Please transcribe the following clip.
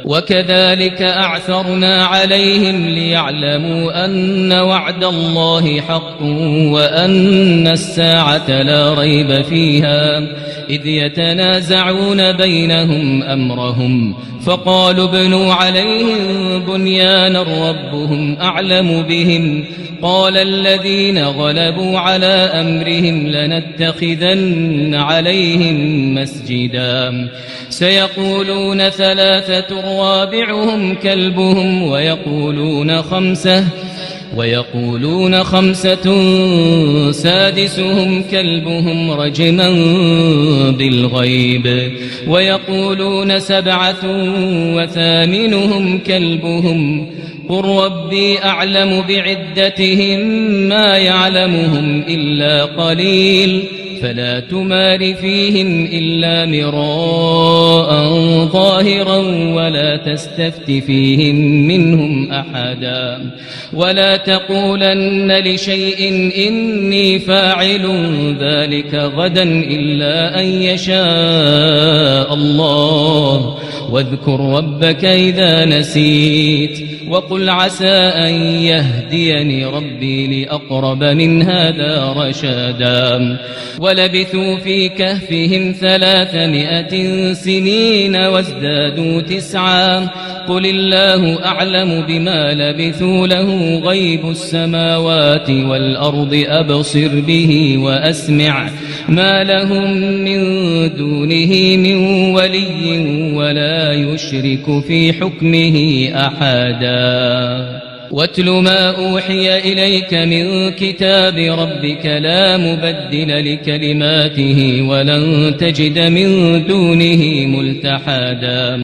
وكذلك أعثرنا عليهم ليعلموا أن وعد الله حق وأن الساعة لا ريب فيها إذ يتنازعون بينهم أمرهم فقالوا ابنوا عليهم بنيانا ربهم أعلم بهم قال الذين غلبوا على أمرهم لنتخذن عليهم مسجدا سيقولون ثلاثة رابعهم كلبهم ويقولون خمسة سادسهم كلبهم رجما بالغيب ويقولون 7 وثامنهم كلبهم قل ربي أعلم بعدتهم ما يعلمهم إلا قليل فلا تمار فيهم إلا مراء ظاهرا ولا تستفت فيهم منهم أحدا ولا تقولن لشيء إني فاعل ذلك غدا إلا أن يشاء الله واذكر ربك إذا نسيت وقل عسى أن يهديني ربي لأقرب من هذا رشدا ولبثوا في كهفهم 300 سنين وازدادوا 9 قل الله أعلم بما لبثوا له غيب السماوات والأرض أبصر به وأسمع ما لهم من دونه من ولي ولا يشرك في حكمه أحدا واتل ما أوحي إليك من كتاب ربك لا مبدل لكلماته ولن تجد من دونه ملتحدا